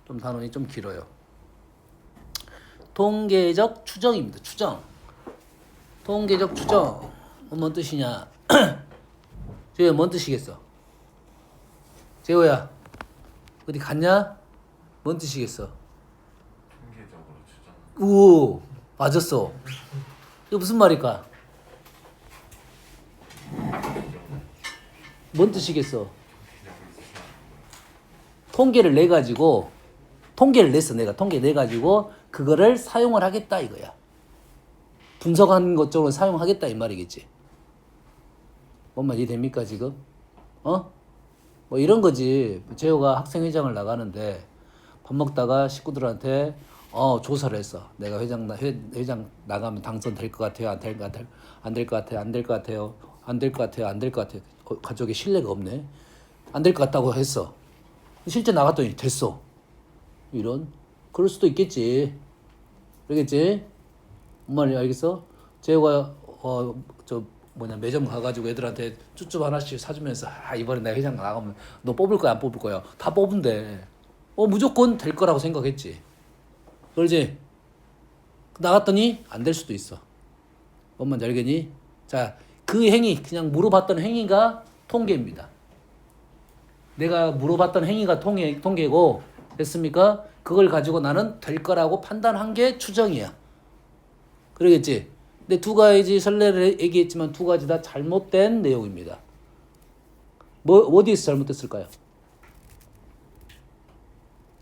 좀 단원이 좀 길어요. 통계적 추정입니다. 추정. 통계적 추정. 뭔 뜻이냐? 재호야, 뭔 뜻이겠어? 재호야, 어디 갔냐? 뭔 뜻이겠어? 통계적으로 추정. 오, 맞았어. 이거 무슨 말일까? 뭔 뜻이겠어? 통계를 내 가지고 통계를 냈어. 내가 통계 내 가지고 그거를 사용을 하겠다 이거야. 분석하는 것 쪽으로 사용하겠다 이 말이겠지. 뭔 말 이해됩니까 지금? 어? 뭐 이런 거지. 재호가 학생회장을 나가는데 밥 먹다가 식구들한테 조사를 했어. 내가 회장 나가면 당선될 것 같아요. 안 될 것 같아요. 안 될 것 같아요. 안 될 것 같아요. 안 될 것 같아요. 안 될 것 같아요. 가족에 신뢰가 없네. 안 될 것 같다고 했어. 실제 나갔더니 됐어. 이런 그럴 수도 있겠지. 그러겠지? 뭔 말인지 알겠어? 재호가 매점 가가지고 애들한테 쭈쭈 하나씩 사주면서 이번에 내가 회장 나가면 너 뽑을 거야 안 뽑을 거야? 다 뽑은데 무조건 될 거라고 생각했지. 그러지? 나갔더니 안 될 수도 있어. 뭔 말인지 알겠니? 자, 그 행위 그냥 물어봤던 행위가 통계입니다. 내가 물어봤던 행위가 통계고 됐습니까? 그걸 가지고 나는 될 거라고 판단한 게 추정이야. 그러겠지? 근데 두 가지 선례를 얘기했지만 두 가지 다 잘못된 내용입니다. 어디에서 잘못됐을까요?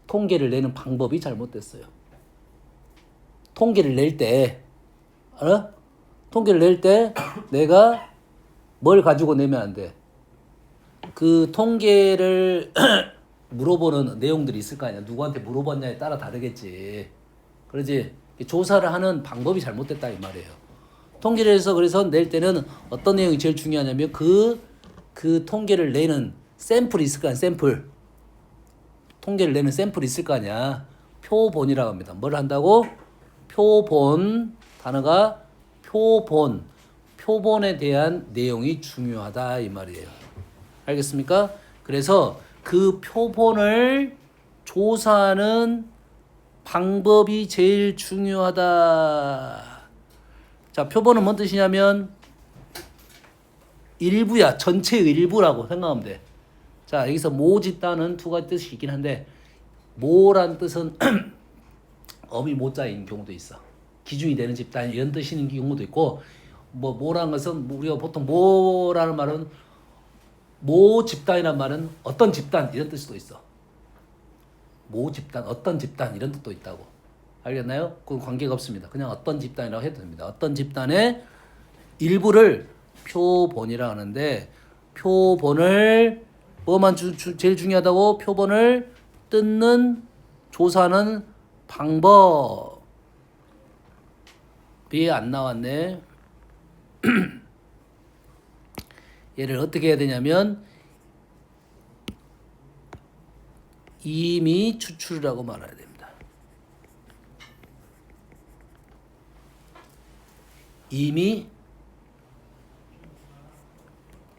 통계를 내는 방법이 잘못됐어요. 통계를 낼 때, 알아? 통계를 낼 때 내가 뭘 가지고 내면 안 돼? 그 통계를 물어보는 내용들이 있을 거 아니야. 누구한테 물어봤냐에 따라 다르겠지. 그러지? 조사를 하는 방법이 잘못됐다 이 말이에요. 통계를 해서 그래서 낼 때는 어떤 내용이 제일 중요하냐면 그 통계를 내는 샘플이 있을 거 아니야. 샘플. 통계를 내는 샘플이 있을 거 아니야. 표본이라고 합니다. 뭘 한다고? 표본. 단어가 표본. 표본에 대한 내용이 중요하다 이 말이에요. 알겠습니까? 그래서 그 표본을 조사하는 방법이 제일 중요하다. 자, 표본은 뭔 뜻이냐면 일부야. 전체의 일부라고 생각하면 돼. 자, 여기서 모 집단은 두 가지 뜻이 있긴 한데 모란 뜻은 어미 모자인 경우도 있어. 기준이 되는 집단 이런 뜻이는 경우도 있고 모라는 것은 우리가 보통 모라는 말은 모 집단이란 말은 어떤 집단 이런 뜻도 있어. 모 집단, 어떤 집단 이런 뜻도 있다고. 알겠나요? 그건 관계가 없습니다. 그냥 어떤 집단이라고 해도 됩니다. 어떤 집단의 일부를 표본이라고 하는데 표본을 뭐만 제일 중요하다고? 표본을 뜯는 조사하는 방법이 안 나왔네. 얘를 어떻게 해야 되냐면 이미 추출이라고 말해야 됩니다. 이미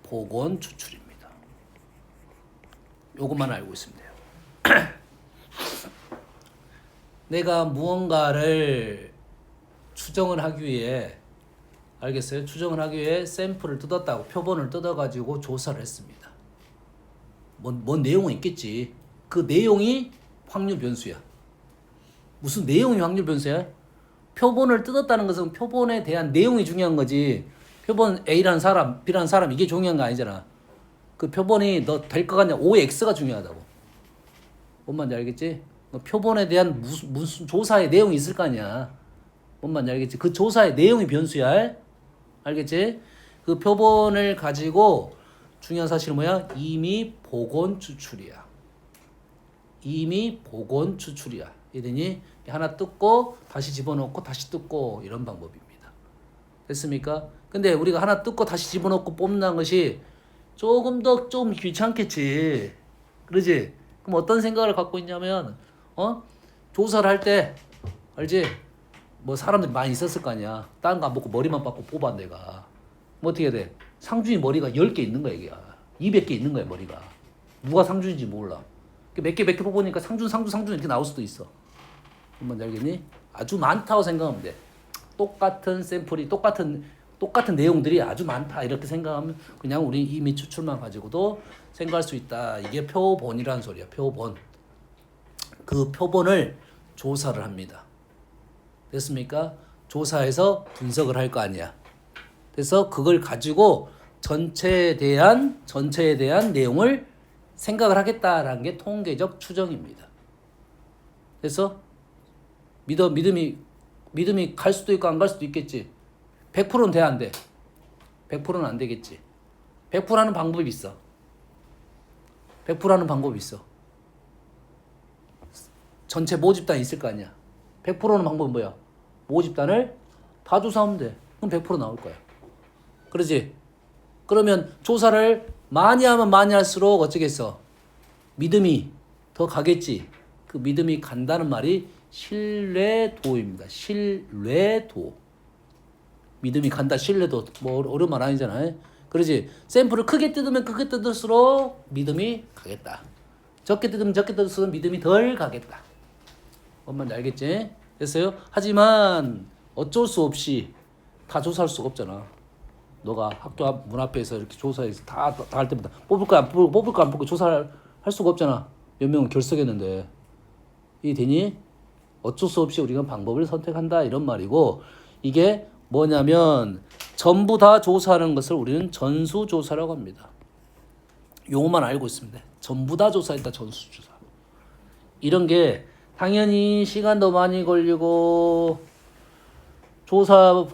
복원 추출입니다. 요것만 알고 있으면 돼요. 내가 무언가를 추정을 하기 위해 알겠어요? 추정을 하기 위해 샘플을 뜯었다고 표본을 뜯어가지고 조사를 했습니다. 뭔 내용은 있겠지. 그 내용이 확률 변수야. 무슨 내용이 확률 변수야? 표본을 뜯었다는 것은 표본에 대한 내용이 중요한 거지. 표본 A라는 사람, B라는 사람 이게 중요한 거 아니잖아. 그 표본이 너 될 것 같냐? OX가 중요하다고. 뭔 말인지 알겠지? 표본에 대한 무슨 조사의 내용이 있을 거 아니야. 뭔 말인지 알겠지? 그 조사의 내용이 변수야. 알겠지? 그 표본을 가지고 중요한 사실은 뭐야? 이미 복원 추출이야. 이미 복원 추출이야. 이러니 하나 뜯고 다시 집어넣고 다시 뜯고 이런 방법입니다. 됐습니까? 근데 우리가 하나 뜯고 다시 집어넣고 뽑는 것이 조금 더 좀 귀찮겠지. 그러지? 그럼 어떤 생각을 갖고 있냐면 조사를 할 때 알지? 뭐 사람들이 많이 있었을 거 아니야. 다른 거 안 먹고 머리만 받고 뽑아 내가. 뭐 어떻게 해야 돼? 상준이 머리가 10개 있는 거야 이게. 200개 있는 거야 머리가. 누가 상준인지 몰라. 몇 개 뽑으니까 상준 이렇게 나올 수도 있어. 뭔지 알겠니? 아주 많다고 생각하면 돼. 똑같은 샘플이 똑같은 내용들이 아주 많다 이렇게 생각하면 그냥 우리 이미 추출만 가지고도 생각할 수 있다. 이게 표본이라는 소리야. 표본. 그 표본을 조사를 합니다. 됐습니까? 조사해서 분석을 할 거 아니야. 그래서 그걸 가지고 전체에 대한 내용을 생각을 하겠다라는 게 통계적 추정입니다. 그래서 믿음이 갈 수도 있고 안 갈 수도 있겠지. 100%는 돼, 안 돼? 100%는 안 되겠지. 100% 하는 방법이 있어. 100% 하는 방법이 있어. 전체 모집단이 있을 거 아니야. 100%는 방법은 뭐야? 모집단을 다 조사하면 돼. 그럼 100% 나올 거야. 그러지? 그러면 조사를 많이 하면 많이 할수록 어쩌겠어? 믿음이 더 가겠지. 그 믿음이 간다는 말이 신뢰도입니다. 신뢰도. 믿음이 간다, 신뢰도. 뭐 어려운 말 아니잖아요. 그러지? 샘플을 크게 뜯으면 크게 뜯을수록 믿음이 가겠다. 적게 뜯으면 적게 뜯을수록 믿음이 덜 가겠다. 뭔 말인지 알겠지? 됐어요? 하지만 어쩔 수 없이 다 조사할 수가 없잖아. 너가 학교 앞, 문 앞에서 이렇게 조사해서 다 할 때마다 뽑을 거 안 뽑고 조사할 수가 없잖아. 몇 명은 결석했는데. 이해되니? 어쩔 수 없이 우리가 방법을 선택한다 이런 말이고, 이게 뭐냐면 전부 다 조사하는 것을 우리는 전수조사라고 합니다. 용어만 알고 있으면 돼. 전부 다 조사했다, 전수조사. 이런 게 당연히 시간도 많이 걸리고 조사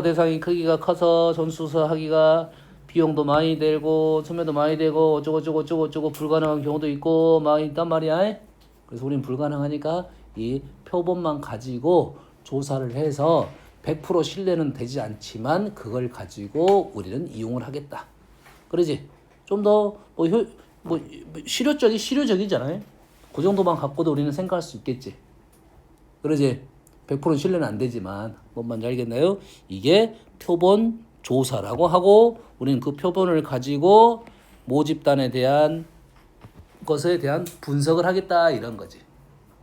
대상이 크기가 커서 전수조사 하기가 비용도 많이 들고 소매도 많이 되고 어쩌고 불가능한 경우도 있고 막 있단 말이야. 그래서 우린 불가능하니까 이 표본만 가지고 조사를 해서 100% 신뢰는 되지 않지만 그걸 가지고 우리는 이용을 하겠다. 그러지? 좀 더 실효적이잖아요. 그 정도만 갖고도 우리는 생각할 수 있겠지. 그러지? 100% 신뢰는 안 되지만 뭔 말인지 알겠나요? 이게 표본 조사라고 하고 우리는 그 표본을 가지고 모집단에 대한 것에 대한 분석을 하겠다 이런 거지.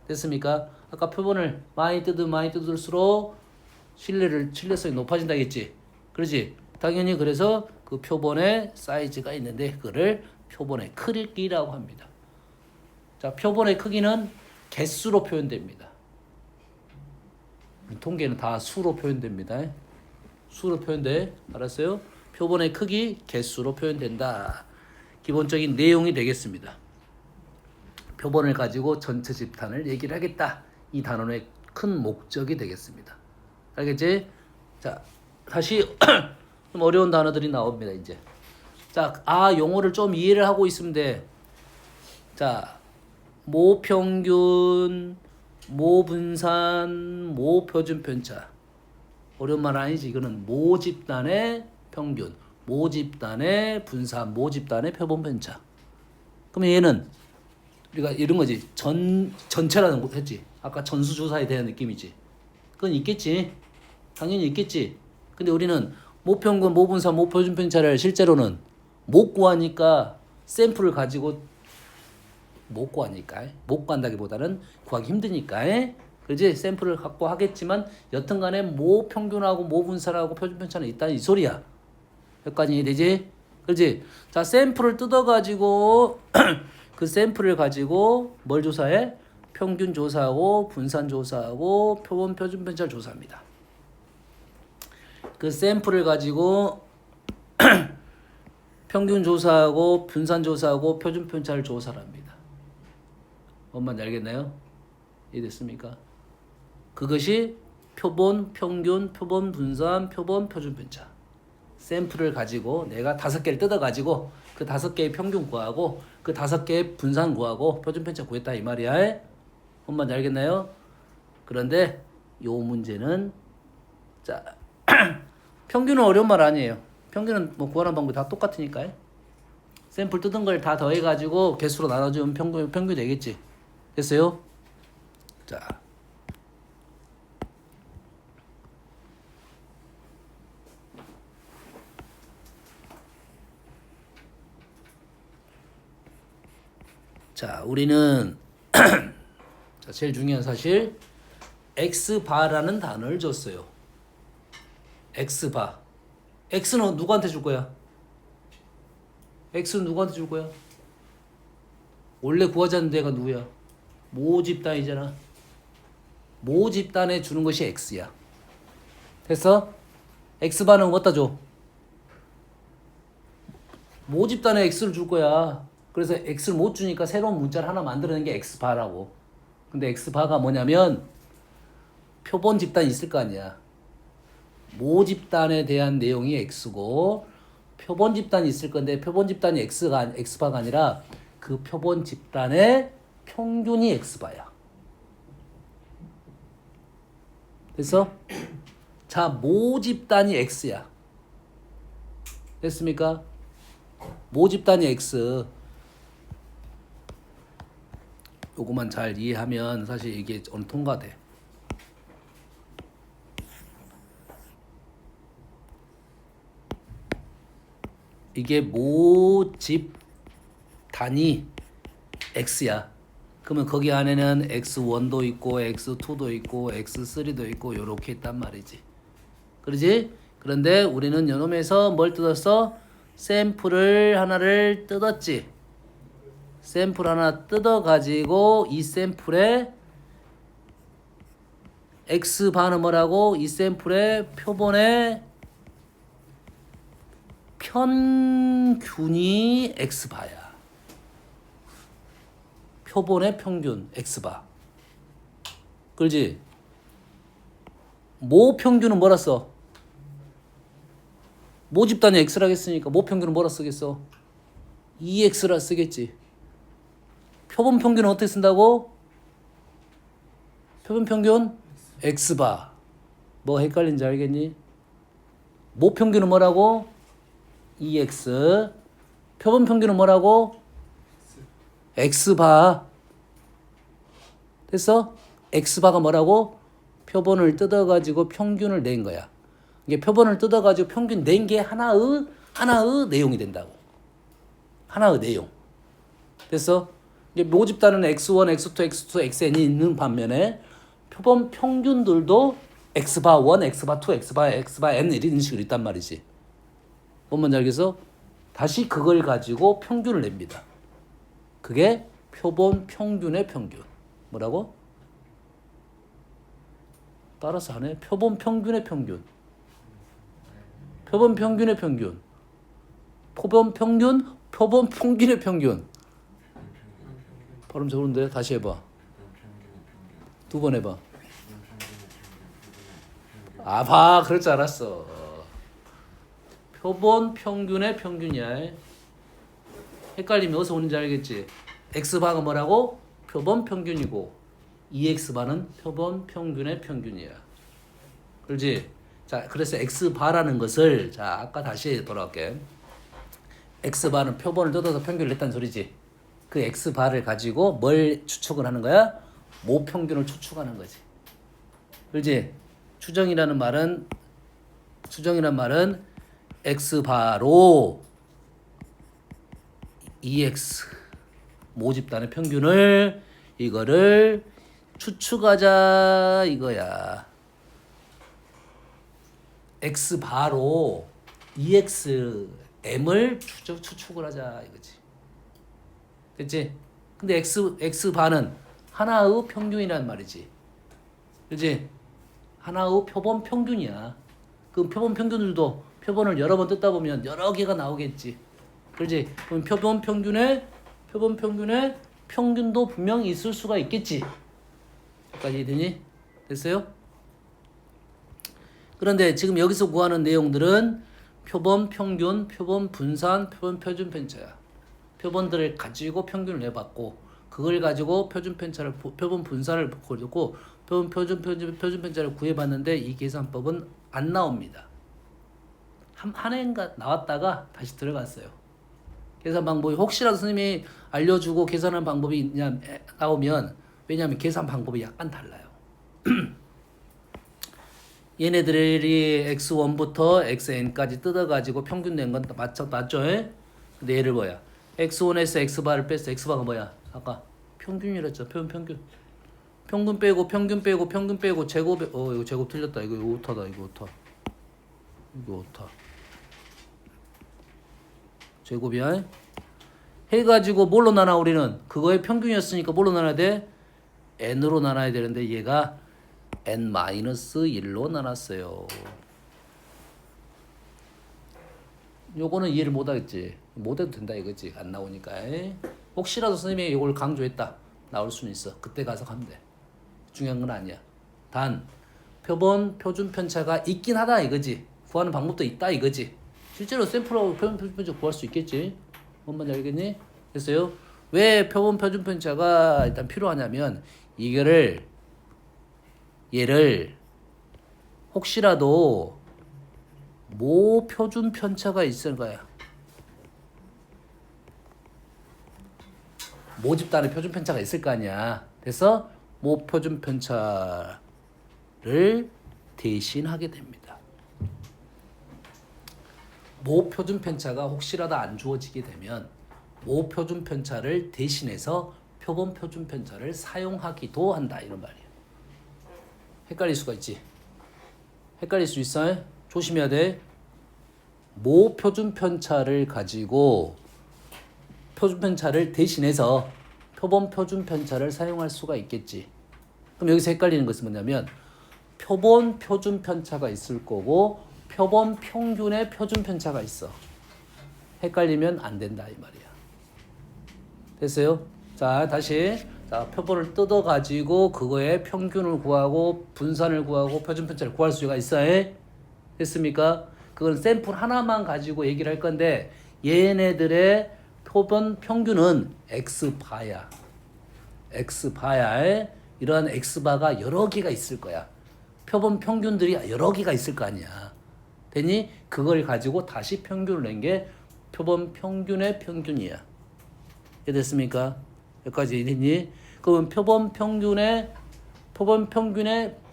됐습니까? 아까 표본을 많이 뜯을수록 신뢰성이 높아진다 했지. 그렇지? 당연히 그래서 그 표본의 사이즈가 있는데 그거를 표본의 크기라고 합니다. 자, 표본의 크기는 개수로 표현됩니다. 통계는 다 수로 표현됩니다. 수로 표현돼. 알았어요? 표본의 크기 개수로 표현된다. 기본적인 내용이 되겠습니다. 표본을 가지고 전체 집단을 얘기를 하겠다. 이 단원의 큰 목적이 되겠습니다. 알겠지? 자, 다시 좀 어려운 단어들이 나옵니다. 이제. 자, 용어를 좀 이해를 하고 있으면 돼. 자, 모평균, 모분산, 모표준 편차. 어려운 말 아니지. 이거는 모집단의 평균, 모집단의 분산, 모집단의 표본 편차. 그러면 얘는 우리가 이런 거지. 전체라는 거 했지. 아까 전수조사에 대한 느낌이지. 그건 있겠지. 당연히 있겠지. 근데 우리는 모평균, 모분산, 모표준 편차를 실제로는 못 구하니까 샘플을 가지고 못 구한다기보다는 구하기 힘드니까. 그렇지? 샘플을 갖고 하겠지만 여튼간에 모평균하고 모분산하고 표준 편차는 있다는 이 소리야. 여기까지 이해되지? 그렇지? 자, 샘플을 뜯어가지고 그 샘플을 가지고 뭘 조사해? 평균 조사하고 분산 조사하고 표본 표준 편차를 조사합니다. 그 샘플을 가지고 평균 조사하고 분산 조사하고 표준 편차를 조사를 합니다. 뭔 말인지 알겠나요? 이해됐습니까? 그것이 표본, 평균, 표본, 분산, 표본, 표준 편차. 샘플을 가지고 내가 5개를 뜯어가지고 그 5개의 평균 구하고 그 5개의 분산 구하고 표준 편차 구했다 이 말이야. 뭔 말인지 알겠나요? 그런데 요 문제는 자 평균은 어려운 말 아니에요. 평균은 뭐 구하는 방법이 다 똑같으니까요. 샘플 뜯은 걸 다 더해가지고 개수로 나눠주면 평균 되겠지. 됐어요? 자. 자, 우리는 자, 제일 중요한 사실 x바라는 단어를 줬어요. x바. x는 누구한테 줄 거야? x는 누구한테 줄 거야? 원래 구하자는 데가 누구야? 모집단이잖아. 모집단에 주는 것이 x야. 됐어? x바는 어디다 줘? 모집단에 x를 줄 거야. 그래서 x를 못 주니까 새로운 문자를 하나 만들어낸 게 x바라고. 근데 x바가 뭐냐면 표본 집단이 있을 거 아니야. 모집단에 대한 내용이 x고 표본 집단이 있을 건데 표본 집단이 x바가 아니라 그 표본 집단의 평균이 x바야. 됐어? 자, 모집단이 x야. 됐습니까? 모집단이 x. 요거만 잘 이해하면 사실 이게 어느 통과돼. 이게 모집단이 x야. 그러면 거기 안에는 x1도 있고 x2도 있고 x3도 있고 요렇게 있단 말이지. 그러지? 그런데 우리는 요놈에서 뭘 뜯었어? 샘플을 하나를 뜯었지. 샘플 하나 뜯어가지고 이 샘플에 x바는 뭐라고? 이 샘플의 표본의 평균이 x바야. 표본의 평균 x바. 그렇지? 모 평균은 뭐라 써? 모집단이 x라 했으니까 모 평균은 뭐라 쓰겠어? 2x라 쓰겠지. 표본 평균은 어떻게 쓴다고? 표본 평균 x바. 뭐 헷갈린지 알겠니? 모 평균은 뭐라고? 2x. 표본 평균은 뭐라고? x바. 됐어? x바가 뭐라고? 표본을 뜯어가지고 평균을 낸 거야. 이게 표본을 뜯어가지고 평균 낸 게 하나의 내용이 된다고. 하나의 내용. 됐어? 이게 모집단은 x1, x2, x2, xn이 있는 반면에 표본 평균들도 x바 1, x바 2, x바 n 이런 식으로 있단 말이지. 뭔 말인지 알겠어? 다시 그걸 가지고 평균을 냅니다. 그게 표본 평균의 평균. 뭐라고? 따라서 하네. 표본 평균의 평균. 표본 평균의 평균. 표본 평균, 표본 평균의 평균. 발음 좋은데 다시 해봐. 두 번 해봐. 봐, 그럴 줄 알았어. 표본 평균의 평균이야. 헷갈리면 어디서 오는지 알겠지? x바가 뭐라고? 표본 평균이고 2x바는 표본 평균의 평균이야. 그렇지? 자, 그래서 x바라는 것을 자, 아까 다시 돌아올게. x바는 표본을 뜯어서 평균을 냈다는 소리지. 그 x바를 가지고 뭘 추측을 하는 거야? 모평균을 추측하는 거지. 그렇지? 추정이라는 말은 x바로 2x 모집단의 평균을 이거를 추측하자 이거야. x바로 2xm을 추측을 하자 이거지. 됐지? 근데 x바는 하나의 평균이란 말이지. 그렇지? 하나의 표본 평균이야. 그 표본 평균들도 표본을 여러 번 뜯다 보면 여러 개가 나오겠지. 그렇지? 그럼 표본 평균의 평균도 분명히 있을 수가 있겠지. 여기까지 이해되니? 됐어요? 그런데 지금 여기서 구하는 내용들은 표본 평균, 표본 분산, 표본 표준 편차야. 표본들을 가지고 평균을 내봤고 그걸 가지고 표본 분산을 보고 표준 편차를 구해봤는데 이 계산법은 안 나옵니다. 한 해인가 나왔다가 다시 들어갔어요. 계산 방법이 혹시라도 선생님이 알려주고 계산하는 방법이 나오면 왜냐하면 계산 방법이 약간 달라요. 얘네들이 x1부터 xn까지 뜯어가지고 평균 낸 건 맞죠? 근데 얘를 뭐야? x1에서 x바를 뺐어. x바가 뭐야? 아까 평균이랬죠. 평균. 평균 빼고 제곱에 이거 제곱 틀렸다. 이거 오타다. 이거 오타. 제곱이야. 해가지고 뭘로 나눠 우리는? 그거의 평균이었으니까 뭘로 나눠야 돼? n으로 나눠야 되는데 얘가 n-1로 나눴어요. 요거는 이해를 못하겠지. 못해도 된다 이거지. 안 나오니까. 혹시라도 선생님이 이걸 강조했다. 나올 수는 있어. 그때 가서 하면 돼. 중요한 건 아니야. 단 표본 표준 편차가 있긴 하다 이거지. 구하는 방법도 있다 이거지. 실제로 샘플하고 표본 표준 편차 구할 수 있겠지. 뭔 말인지 알겠니? 됐어요? 왜 표본 표준 편차가 일단 필요하냐면 얘를 혹시라도 모 표준 편차가 있을 거야. 모집단의 표준 편차가 있을 거 아니야. 그래서 모 표준 편차를 대신하게 됩니다. 모 표준 편차가 혹시라도 안 주어지게 되면 모 표준 편차를 대신해서 표본 표준 편차를 사용하기도 한다 이런 말이에요. 헷갈릴 수가 있지. 헷갈릴 수 있어. 조심해야 돼. 모 표준 편차를 가지고 표준 편차를 대신해서 표본 표준 편차를 사용할 수가 있겠지. 그럼 여기서 헷갈리는 것은 뭐냐면 표본 표준 편차가 있을 거고 표본 평균의 표준 편차가 있어. 헷갈리면 안 된다 이 말이야. 됐어요? 자, 다시. 자, 표본을 뜯어 가지고 그거의 평균을 구하고 분산을 구하고 표준 편차를 구할 수가 있어요. 됐습니까? 그건 샘플 하나만 가지고 얘기를 할 건데 얘네들의 표본 평균은 x바야. x바야에 이러한 x바가 여러 개가 있을 거야. 표본 평균들이 여러 개가 있을 거 아니야. 되니 그걸 가지고 다시 평균을 낸 게 표본 평균의 평균이야. 이해됐습니까? 여기까지 됐니? 그럼 표본 평균의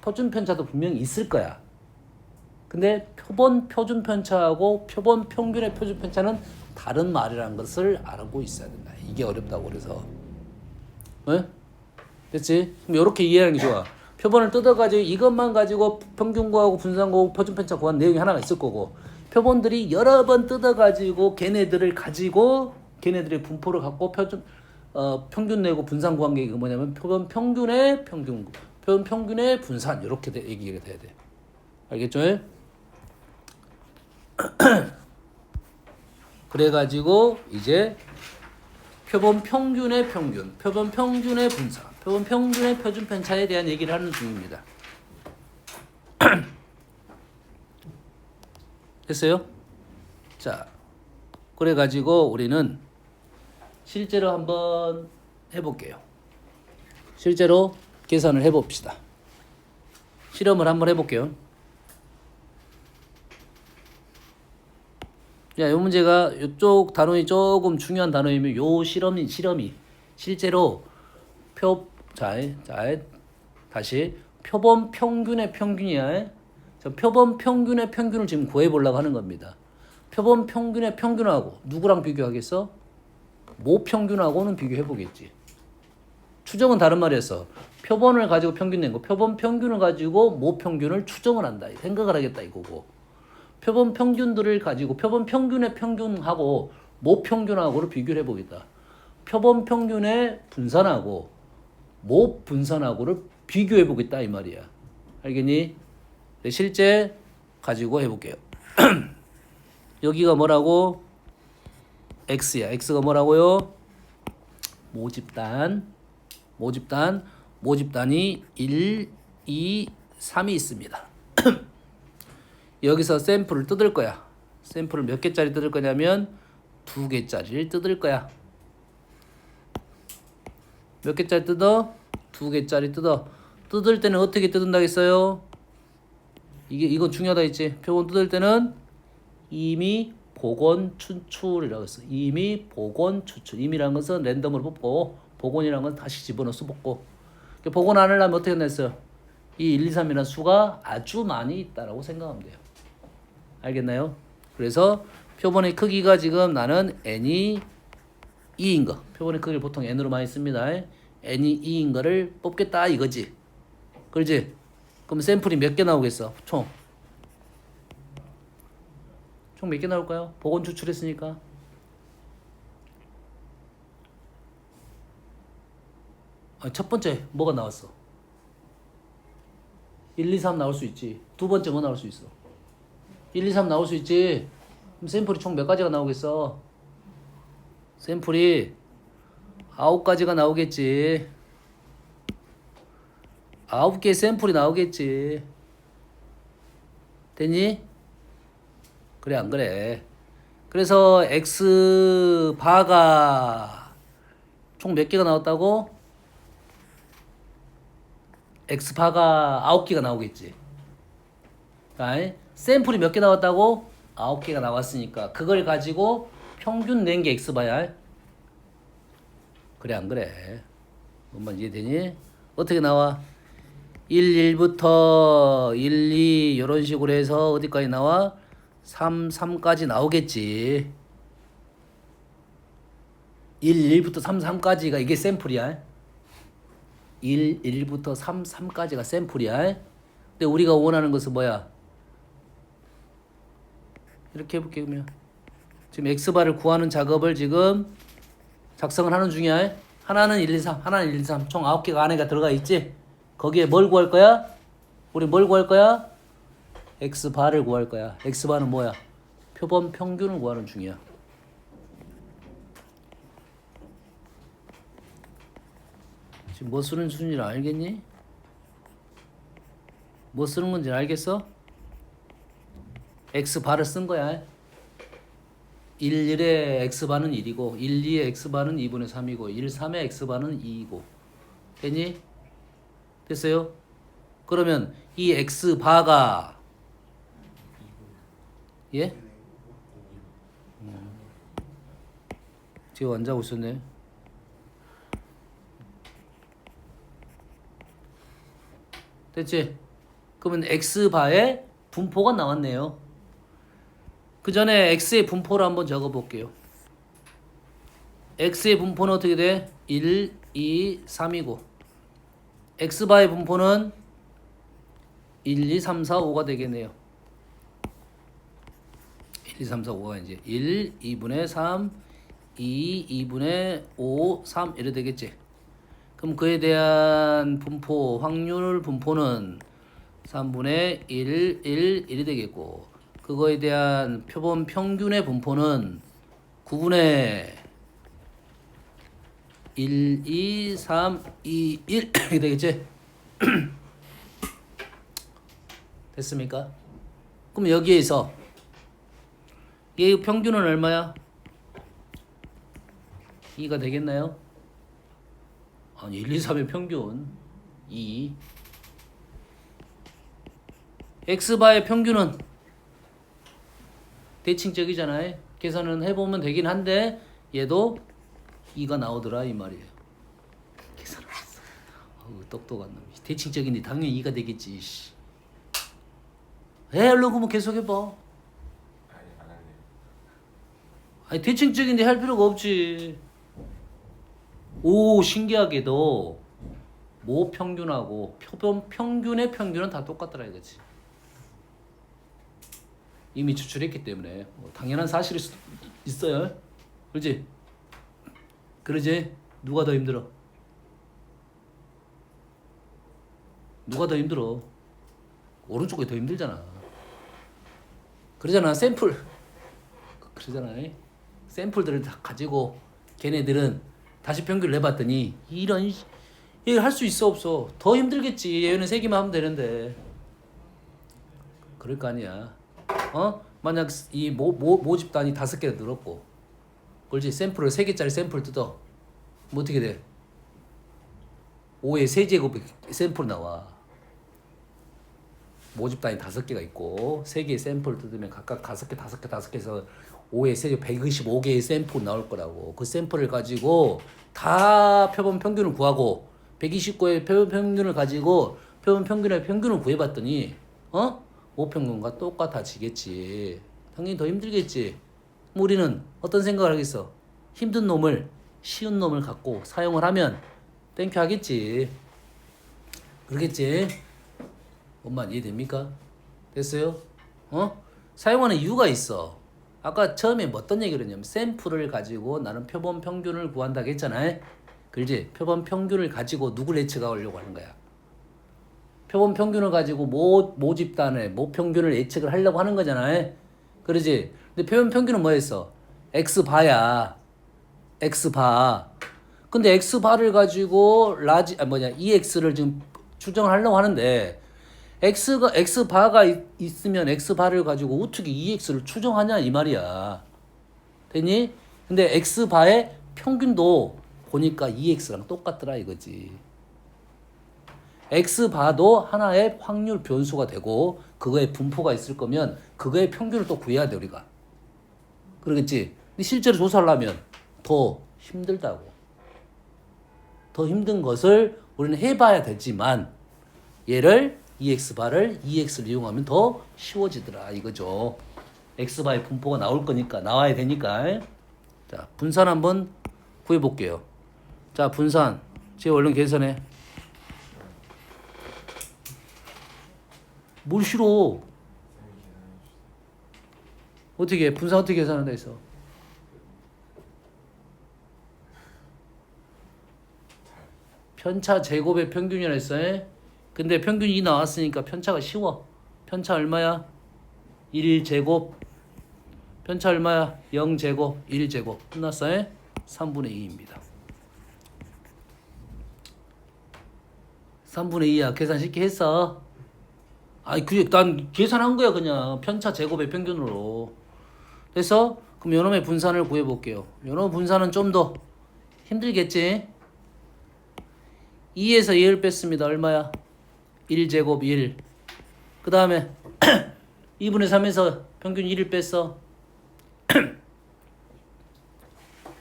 표준 편차도 분명히 있을 거야. 근데 표본 표준 편차하고 표본 평균의 표준 편차는 다른 말이라는 것을 알고 있어야 된다. 이게 어렵다고 그래서. 네? 됐지? 그럼 이렇게 이해하는 게 좋아. 표본을 뜯어가지고 이것만 가지고 평균 구하고 분산 구하고 표준 편차 구한 내용이 하나가 있을 거고 표본들이 여러 번 뜯어가지고 걔네들을 가지고 걔네들의 분포를 갖고 평균 내고 분산 구한 게 뭐냐면 표본 평균의 평균, 표본 평균의 분산 이렇게 얘기가 돼야 돼. 알겠죠? 그래가지고 이제 표본 평균의 평균, 표본 평균의 분산, 표본 평균의 표준 편차에 대한 얘기를 하는 중입니다. 됐어요? 자, 그래가지고 우리는 실제로 한번 해볼게요. 실제로 계산을 해봅시다. 실험을 한번 해볼게요. 야, 요 문제가 이쪽 단원이 조금 중요한 단원이면 요 실험이 실제로 다시 표본 평균의 평균이야. 표본 평균의 평균을 지금 구해보려고 하는 겁니다. 표본 평균의 평균하고 누구랑 비교하겠어? 모 평균하고는 비교해보겠지. 추정은 다른 말이었어. 표본을 가지고 평균 낸 거, 표본 평균을 가지고 모 평균을 추정을 한다. 생각을 하겠다 이거고. 표본 평균들을 가지고 표본 평균의 평균하고 모 평균하고를 비교를 해보겠다. 표본 평균의 분산하고 모 분산하고를 비교해보겠다 이 말이야. 알겠니? 네, 실제 가지고 해볼게요. 여기가 뭐라고? x야. x가 뭐라고요? 모집단이 1, 2, 3이 있습니다. 여기서 샘플을 뜯을 거야. 샘플을 몇 개짜리 뜯을 거냐면 2개짜리를 뜯을 거야. 몇 개짜리 뜯어? 2개짜리 뜯어. 뜯을 때는 어떻게 뜯는다고 했어요? 이건 중요하다 했지. 표본 뜯을 때는 임의 복원 추출이라고 했어. 임의 복원 추출. 임이라는 것은 랜덤으로 뽑고 복원이라는 건 다시 집어넣어서 뽑고. 복원 안 하려면 어떻게 했어요? 이 1, 2, 3이라는 수가 아주 많이 있다라고 생각하면 돼요. 알겠나요? 그래서 표본의 크기가 지금 나는 n이 2인 거. 표본의 크기를 보통 n으로 많이 씁니다. n이 2인 거를 뽑겠다 이거지. 그렇지? 그럼 샘플이 몇 개 나오겠어? 총 몇 개 나올까요? 복원 추출했으니까. 첫 번째 뭐가 나왔어? 1, 2, 3 나올 수 있지. 두 번째 뭐 나올 수 있어? 1, 2, 3 나올 수 있지. 그럼 샘플이 총 몇 가지가 나오겠어? 샘플이 9가지가 나오겠지. 9개의 샘플이 나오겠지. 됐니? 그래 안 그래? 그래서 X 바가 총 몇 개가 나왔다고? X 바가 9개가 나오겠지. 아이? 샘플이 몇 개 나왔다고? 9개가 나왔으니까 그걸 가지고 평균 낸 게 X 바야. 그래 안 그래? 뭔 이해되니? 어떻게 나와? 1, 1부터 1, 2 이런 식으로 해서 어디까지 나와? 3, 3까지 나오겠지. 1, 1부터 3, 3까지가 이게 샘플이야. 1, 1부터 3, 3까지가 샘플이야. 근데 우리가 원하는 것은 뭐야? 이렇게 해볼게 그러면. 지금 X바를 구하는 작업을 지금 작성을 하는 중이야. 하나는 1, 2, 3, 하나는 1, 2, 3. 총 9개가 안에가 들어가 있지? 거기에 뭘 구할 거야? 우리 뭘 구할 거야? X바를 구할 거야. X바는 뭐야? 표본 평균을 구하는 중이야. 지금 뭐 쓰는 수준인지 알겠니? 뭐 쓰는 건지 알겠어? X바를 쓴 거야. 1, 1의 X바는 1이고 1, 2의 X바는 2분의 3이고 1, 3의 X바는 2이고 됐니? 됐어요? 그러면 이 X바가 예? 지금 안 자고 있었네. 됐지? 그러면 X바의 분포가 나왔네요. 그 전에 X의 분포를 한번 적어 볼게요. X의 분포는 어떻게 돼? 1, 2, 3이고 X바의 분포는 1, 2, 3, 4, 5가 되겠네요. 1, 2, 3, 4, 5가 이제 1, 2분의 3, 2, 2분의 5, 3 이래 되겠지. 그럼 그에 대한 분포, 확률 분포는 3분의 1, 1, 1이 되겠고 그거에 대한 표본 평균의 분포는 9분의 1, 2, 3, 2, 1 이렇게 되겠지? 됐습니까? 그럼 여기에서 얘 평균은 얼마야? 2가 되겠나요? 아니 1, 2, 3의 평균 2 X바의 평균은 대칭적이잖아요. 계산은 해보면 되긴 한데 얘도 2가 나오더라 이 말이에요. 계산을 했어. 똑똑한 놈이. 대칭적인데 당연히 2가 되겠지. 얼른 그러면 계속해봐. 아니 안 할래요. 아니 대칭적인데 할 필요가 없지. 오 신기하게도 모 평균하고 표본 평균의 평균은 다 똑같더라 이거지. 이미 추출했기 때문에 당연한 사실일 수도 있어요. 그렇지? 그러지? 누가 더 힘들어? 누가 더 힘들어? 오른쪽이 더 힘들잖아. 그러잖아 샘플. 그러잖아. 샘플들을 다 가지고 걔네들은 다시 평균을 내봤더니 이런 얘 할 수 있어 없어? 더 힘들겠지. 얘는 3개만 하면 되는데. 그럴 거 아니야. 만약 이 모집 단위 5개가 늘었고 그렇지? 샘플을 3개짜리 샘플 뜯어. 뭐 어떻게 돼? 5의 세제곱의 샘플 나와. 모집 단위 5개가 있고 3개의 샘플 뜯으면 각각 5개, 5개, 5개 해서 5의 세제곱 125개의 샘플 나올 거라고. 그 샘플을 가지고 다 표본 평균을 구하고 129의 표본 평균을 가지고 표본 평균의 평균을 구해봤더니 모평균과 똑같아지겠지. 당연히 더 힘들겠지. 우리는 어떤 생각을 하겠어? 힘든 놈을 쉬운 놈을 갖고 사용을 하면 땡큐 하겠지. 그러겠지? 엄마 이해됩니까? 됐어요? 사용하는 이유가 있어. 아까 처음에 뭐 어떤 얘기를 했냐면 샘플을 가지고 나는 표본 평균을 구한다고 했잖아. 그렇지? 표본 평균을 가지고 누굴 예측하려고 하는 거야. 표본 평균을 가지고 모집단의 모평균을 예측을 하려고 하는 거잖아. 그러지? 근데 표본 평균은 뭐였어? X바야. X바. 근데 X바를 가지고 EX를 지금 추정을 하려고 하는데 X바가 있으면 X바를 가지고 어떻게 EX를 추정하냐 이 말이야. 됐니? 근데 X바의 평균도 보니까 EX랑 똑같더라 이거지. X바도 하나의 확률 변수가 되고 그거에 분포가 있을 거면 그거의 평균을 또 구해야 돼 우리가. 그러겠지? 근데 실제로 조사를 하면 더 힘들다고. 더 힘든 것을 우리는 해봐야 되지만 얘를 EX바를 EX를 이용하면 더 쉬워지더라 이거죠. X바의 분포가 나올 거니까 나와야 되니까. 자 분산 한번 구해볼게요. 자 분산 제가 얼른 계산해. 뭘 싫어? 어떻게 분산 어떻게 계산한다 했어? 편차 제곱의 평균이라 했어. 근데 평균이 2 나왔으니까 편차가 쉬워. 편차 얼마야? 1제곱. 편차 얼마야? 0제곱. 1제곱. 끝났어. 3분의 2입니다. 3분의 2야. 계산 쉽게 했어. 아이 그게 난 계산한 거야 그냥. 편차 제곱의 평균으로. 그래서 그럼 요놈의 분산을 구해볼게요. 요놈 분산은 좀 더 힘들겠지? 2에서 2를 뺐습니다. 얼마야? 1제곱 1. 그 다음에 2분의 3에서 평균 1을 뺐어.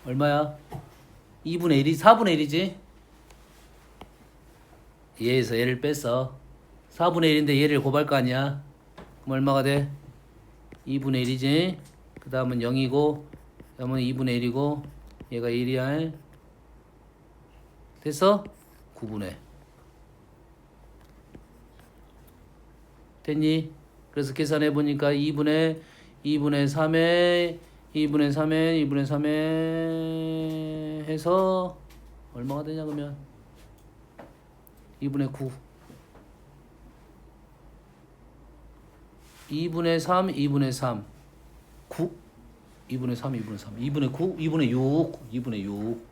얼마야? 2분의 1이 4분의 1이지? 얘에서 얘를 뺐어. 4분의 1인데 얘를 곱할 거 아니야? 그럼 얼마가 돼? 2분의 1이지? 그 다음은 0이고 그다음은 2분의 1이고 얘가 1이야. 됐어? 9분의 됐니? 그래서 계산해 보니까 2분의 3에 2분의 3에 해서 얼마가 되냐 그러면 2분의 9 2분의 3 2분의 3 9 2분의 3 2분의 3 2분의 9 2분의 6 2분의 6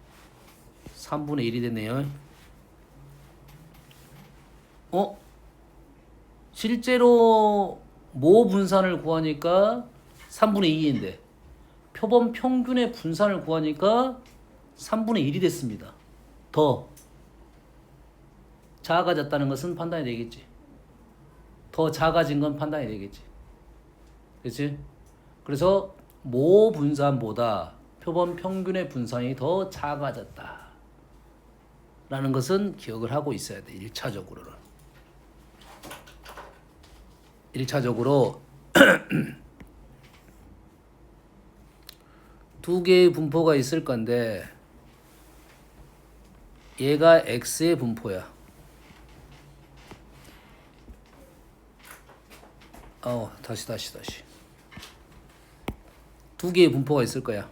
3분의 1이 됐네요. 실제로 모 분산을 구하니까 3분의 2인데 표본 평균의 분산을 구하니까 3분의 1이 됐습니다. 더 작아졌다는 것은 판단이 되겠지. 더 작아진 건 판단이 되겠지. 그렇지? 그래서 모 분산보다 표본 평균의 분산이 더 작아졌다. 라는 것은 기억을 하고 있어야 돼. 1차적으로는. 1차적으로 두 개의 분포가 있을 건데 얘가 X의 분포야. 다시. 두 개의 분포가 있을 거야.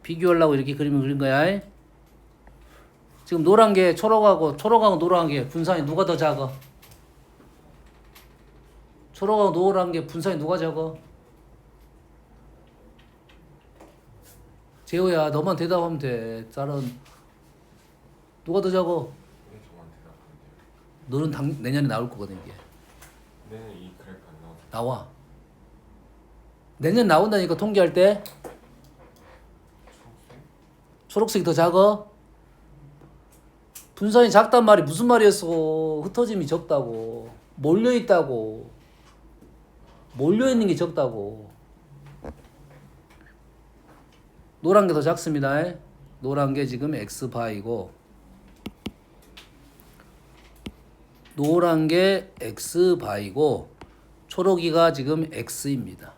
비교하려고 이렇게 그림을 그린 거야. 지금 노란 게 초록하고 노란 게 분산이 누가 더 작아? 초록하고 노란 게 분산이 누가 작아? 재호야 너만 대답하면 돼. 다른 누가 더 작아? 왜 저만 대답하는데요? 너는 내년에 나올 거거든 이게. 내년 이 그래프 안 나오죠? 나와. 내년 나온다니까 통계할 때 초록색? 초록색이 더 작아? 분산이 작단 말이 무슨 말이었어? 흩어짐이 적다고. 몰려있다고. 몰려있는 게 적다고. 노란 게 더 작습니다. 노란 게 지금 X바이고 노란 게 X바이고 초록이가 지금 X입니다.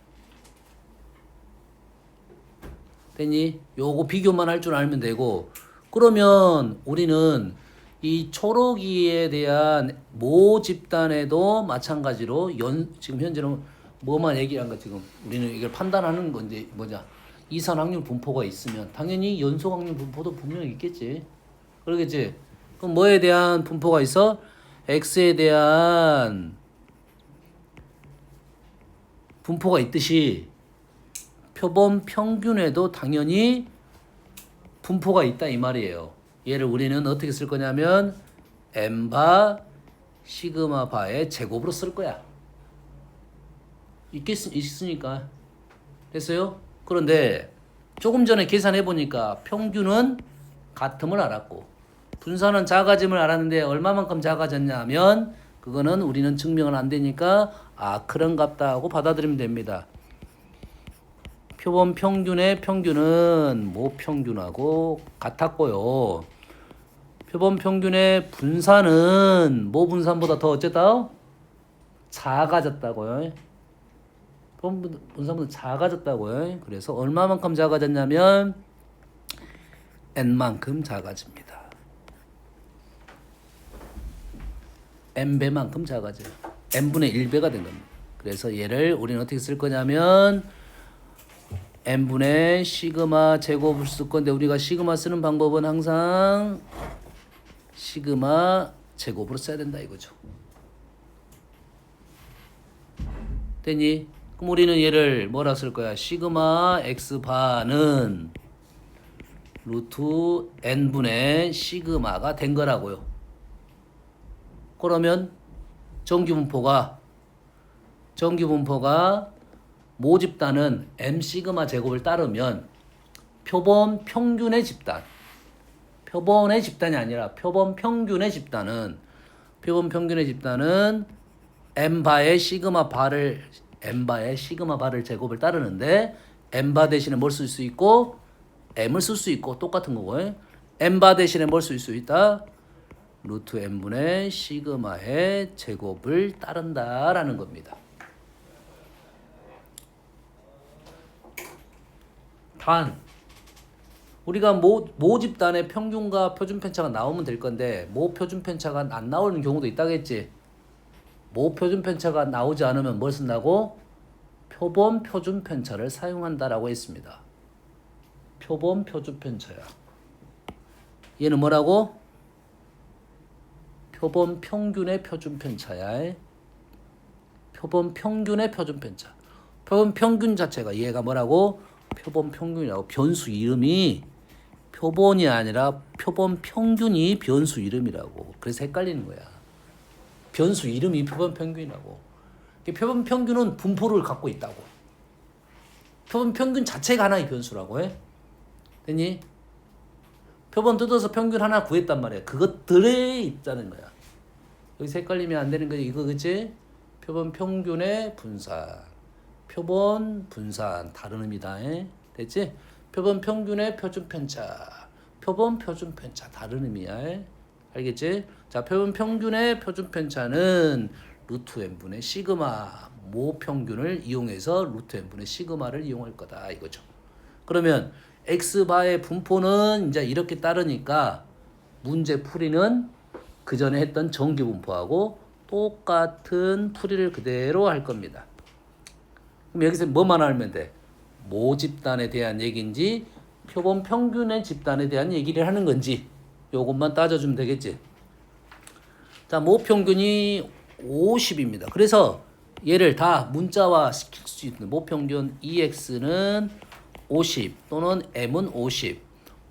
됐니? 요거 비교만 할 줄 알면 되고 그러면 우리는 이 초록이에 대한 모 집단에도 마찬가지로 지금 현재는 뭐만 얘기한 거 지금 우리는 이걸 판단하는 건데 뭐냐 이산 확률 분포가 있으면 당연히 연속 확률 분포도 분명히 있겠지. 그러겠지. 그럼 뭐에 대한 분포가 있어? x에 대한 분포가 있듯이 표본 평균에도 당연히 분포가 있다 이 말이에요. 얘를 우리는 어떻게 쓸 거냐면 n바 시그마 바의 제곱으로 쓸 거야. 있으니까. 됐어요? 그런데 조금 전에 계산해 보니까 평균은 같음을 알았고 분산은 작아짐을 알았는데 얼마만큼 작아졌냐 하면 그거는 우리는 증명은 안 되니까 그런갑다 하고 받아들이면 됩니다. 표본 평균의 평균은 모평균하고 같았고요. 표본 평균의 분산은 모분산보다 더 어쨌다? 작아졌다고요. 표본 분산보다 작아졌다고요. 그래서 얼마만큼 작아졌냐면 n만큼 작아집니다. n배만큼 작아져요. n분의 1배가 된 겁니다. 그래서 얘를 우리는 어떻게 쓸 거냐면 n분의 시그마 제곱을 쓸 건데 우리가 시그마 쓰는 방법은 항상 시그마 제곱으로 써야 된다 이거죠. 됐니? 그럼 우리는 얘를 뭐라 쓸 거야? 시그마 x바는 루트 n분의 시그마가 된 거라고요. 그러면 정규분포가 모집단은 m 시그마 제곱을 따르면 표본 평균의 집단, 표본의 집단이 아니라 표본 평균의 집단은 n바의 시그마 바를 제곱을 따르는데 n바 대신에 뭘 쓸 수 있고 m을 쓸 수 있고 똑같은 거고 n바 대신에 뭘 쓸 수 있다? 루트 n분의 시그마의 제곱을 따른다라는 겁니다. 단 우리가 모집단의 평균과 표준 편차가 나오면 될 건데 모표준 편차가 안 나오는 경우도 있다겠지. 모표준 편차가 나오지 않으면 뭘 쓴다고? 표본 표준 편차를 사용한다라고 했습니다. 표본 표준 편차야. 얘는 뭐라고? 표본 평균의 표준 편차야. 표본 평균의 표준 편차. 표본 평균 자체가 얘가 뭐라고? 표본 평균이라고. 변수 이름이 표본이 아니라 표본 평균이 변수 이름이라고. 그래서 헷갈리는 거야. 변수 이름이 표본 평균이라고. 표본 평균은 분포를 갖고 있다고. 표본 평균 자체가 하나의 변수라고 해. 됐니? 표본 뜯어서 평균 하나 구했단 말이야. 그것들에 있다는 거야. 여기서 헷갈리면 안 되는 거지. 이거 그치? 표본 평균의 분산. 표본 분산 다른 의미다. 됐지? 표본 평균의 표준 편차. 표본 표준 편차 다른 의미야. 알겠지? 자, 표본 평균의 표준 편차는 루트 n분의 시그마 모 평균을 이용해서 루트 n분의 시그마를 이용할 거다 이거죠. 그러면 x바의 분포는 이제 이렇게 따르니까 문제 풀이는 그 전에 했던 정규 분포하고 똑같은 풀이를 그대로 할 겁니다. 그럼 여기서 뭐만 알면 돼? 모 집단에 대한 얘기인지 표본 평균의 집단에 대한 얘기를 하는 건지 요것만 따져주면 되겠지. 자, 모 평균이 50입니다. 그래서 얘를 다 문자화 시킬 수 있는 모 평균 EX는 50 또는 M은 50.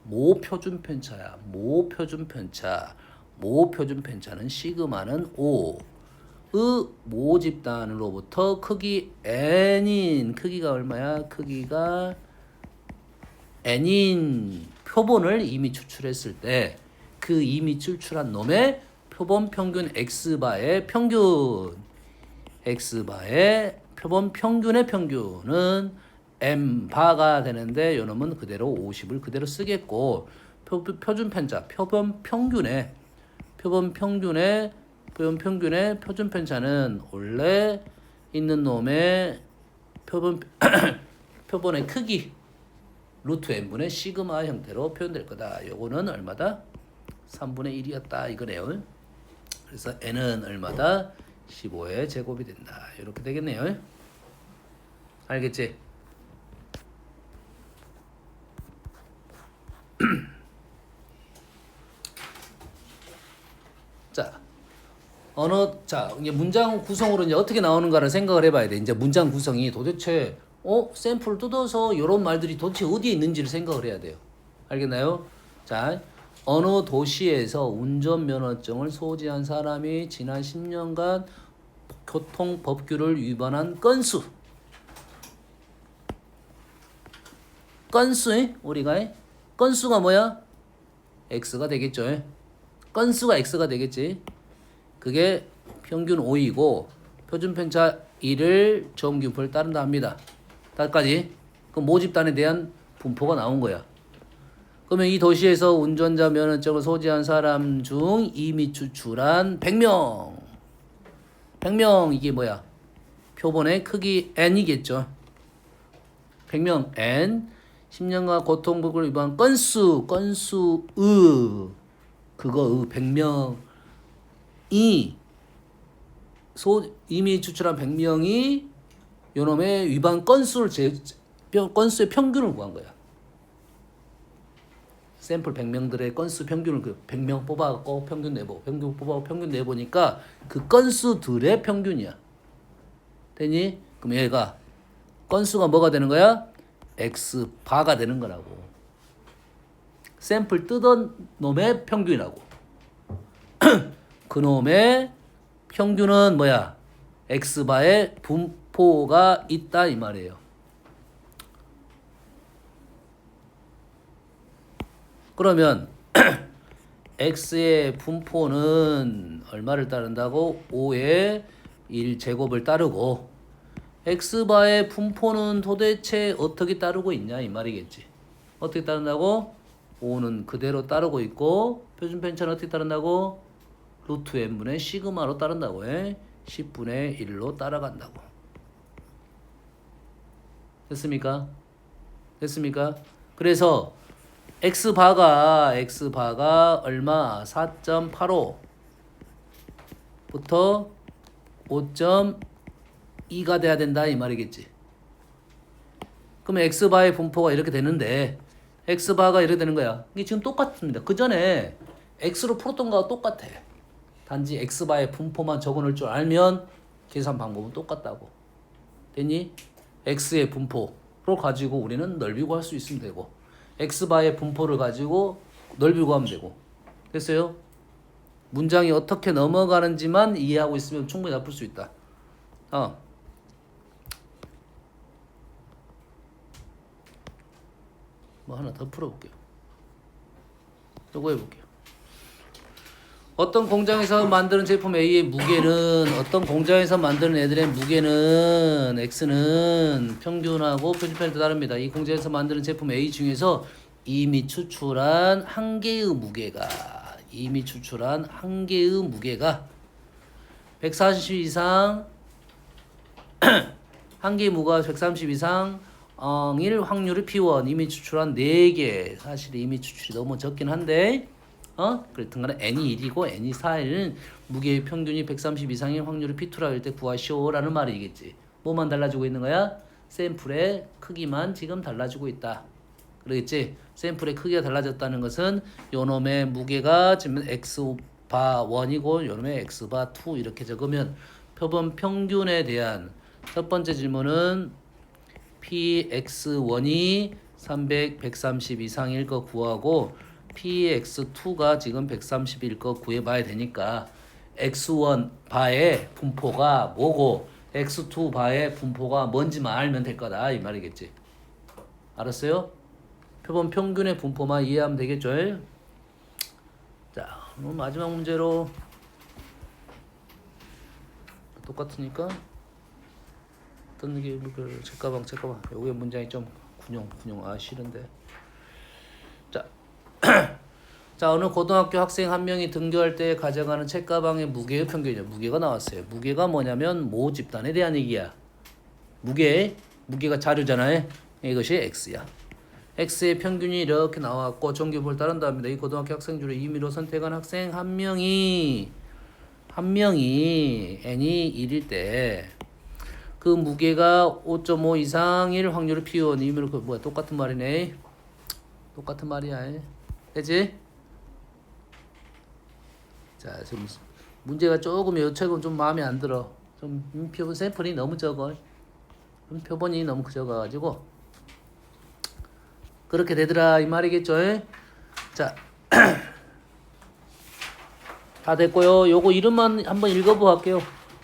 모 표준 편차야. 모 표준 편차. 모 표준 편차는 시그마는 5. 모 집단으로부터 크기 n인 크기가 얼마야? 크기가 n인 표본을 이미 추출했을 때 그 이미 추출한 놈의 표본 평균 x바의 평균 x바의 표본 평균의 평균은 m바가 되는데 요 놈은 그대로 50을 그대로 쓰겠고 표준 편차 표본 평균의 표준 편차는 원래 있는 놈의 표본의 크기 루트 n분의 시그마 형태로 표현될 거다. 요거는 얼마다? 3분의 1이었다 이거네요. 그래서 n은 얼마다? 15의 제곱이 된다. 이렇게 되겠네요. 알겠지? 자, 이제 문장 구성으로 이제 어떻게 나오는가를 생각을 해봐야 돼. 이제 문장 구성이 도대체, 샘플 뜯어서 이런 말들이 도대체 어디에 있는지를 생각을 해야 돼요. 알겠나요? 자, 어느 도시에서 운전면허증을 소지한 사람이 지난 10년간 교통법규를 위반한 건수. 우리가 건수가 뭐야? x가 되겠죠. 건수가 x가 되겠지. 그게 평균 5이고 표준 편차 1을 정규분포를 따른다 합니다. 까지. 그 모집단에 대한 분포가 나온 거야. 그러면 이 도시에서 운전자 면허증을 소지한 사람 중 이미 추출한 100명. 100명 이게 뭐야? 표본의 크기 n이겠죠. 100명 n. 10년간 고통법을 위반한 건수 그거 100명이 이미 추출한 100명이 요놈의 위반 건수의 평균을 구한 거야. 샘플 100명들의 건수 평균을 100명 뽑아갖고 평균 내보니까 그 건수들의 평균이야. 되니? 그럼 얘가 건수가 뭐가 되는 거야? X바가 되는 거라고. 샘플 뜯은 놈의 평균이라고. 그 놈의 평균은 뭐야? X바의 분포가 있다 이 말이에요. 그러면 X의 분포는 얼마를 따른다고? 5의 1제곱을 따르고 X바의 분포는 도대체 어떻게 따르고 있냐 이 말이겠지. 어떻게 따른다고? 5는 그대로 따르고 있고 표준 편차는 어떻게 따른다고? 루트 n분의 시그마로 따른다고 해. 10분의 1로 따라간다고. 됐습니까? 그래서 X바가 얼마? 4.85부터 5.2가 돼야 된다 이 말이겠지. 그러면 X바의 분포가 이렇게 되는데 X바가 이렇게 되는 거야. 이게 지금 똑같습니다. 그 전에 X로 풀었던 거와 똑같아. 단지 X바의 분포만 적어놓을 줄 알면 계산 방법은 똑같다고. 됐니? X의 분포를 가지고 우리는 넓이 구할 수 있으면 되고 X바의 분포를 가지고 넓이 구하면 되고. 됐어요? 문장이 어떻게 넘어가는지만 이해하고 있으면 충분히 다 풀 수 있다. 뭐 하나 더 풀어볼게요. 요거 해볼게요. 어떤 공장에서 만드는 제품 A의 무게는 어떤 공장에서 만드는 애들의 무게는 X는 평균하고 표준편에 따릅니다. 이 공장에서 만드는 제품 A 중에서 이미 추출한 한 개의 무게가 140 이상 한 개의 무게가 130 이상 일 확률이 P1 이미 추출한 4개. 사실 이미 추출이 너무 적긴 한데 그렇든 간에 n이 1이고 n이 4일 무게의 평균이 130 이상인 확률이 P2라 할 때 구하시오라는 말이겠지. 뭐만 달라지고 있는 거야? 샘플의 크기만 지금 달라지고 있다. 그러겠지? 샘플의 크기가 달라졌다는 것은 요놈의 무게가 지금 X바 1이고 요놈의 X바 2 이렇게 적으면 표본 평균에 대한 첫 번째 질문은 PX1이 300, 130 이상일 거 구하고 PX2가 지금 130일 거 구해봐야 되니까 X1 바의 분포가 뭐고 X2 바의 분포가 뭔지만 알면 될 거다 이 말이겠지. 알았어요? 표본 평균의 분포만 이해하면 되겠죠. 자, 그럼 마지막 문제로 똑같으니까 어떤 게 잠깐만 여기 문장이 좀 군용 싫은데. 자, 어느 고등학교 학생 한 명이 등교할 때 가져가는 책가방의 무게의 평균이죠. 무게가 나왔어요. 무게가 뭐냐면 모집단에 대한 얘기야. 무게가 자료잖아요. 이것이 X야. x의 평균이 이렇게 나왔고 정규부를 따른답니다. 이 고등학교 학생 중에 임의로 선택한 학생 한 명이 n이 1일 때 그 무게가 5.5 이상일 확률을 P1 임의로 그 뭐야 똑같은 말이네. 똑같은 말이야. 되지? 자, 지금 문제가 조금 요책은 좀 마음에 안 들어. 좀 표본 샘플이 너무 적어. 표본이 너무 적어가지고 그렇게 되더라 이 말이겠죠. 자, 다 됐고요. 요거 이름만 한번 읽어보고 할게요.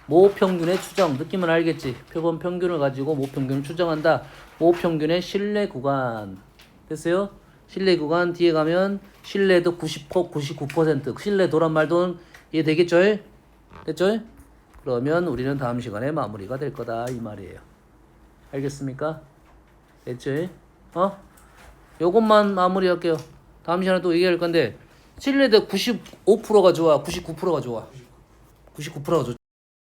모평균의 추정. 느낌은 알겠지? 표본 평균을 가지고 모평균을 추정한다. 모평균의 신뢰 구간. 됐어요? 신뢰 구간 뒤에 가면 신뢰도 90%, 99%. 신뢰도란 말도 이해되겠죠? 됐죠? 그러면 우리는 다음 시간에 마무리가 될 거다 이 말이에요. 알겠습니까? 됐죠? 요것만 마무리할게요. 다음 시간에 또 얘기할 건데 신뢰도 95%가 좋아, 99%가 좋아. 99%가 좋아.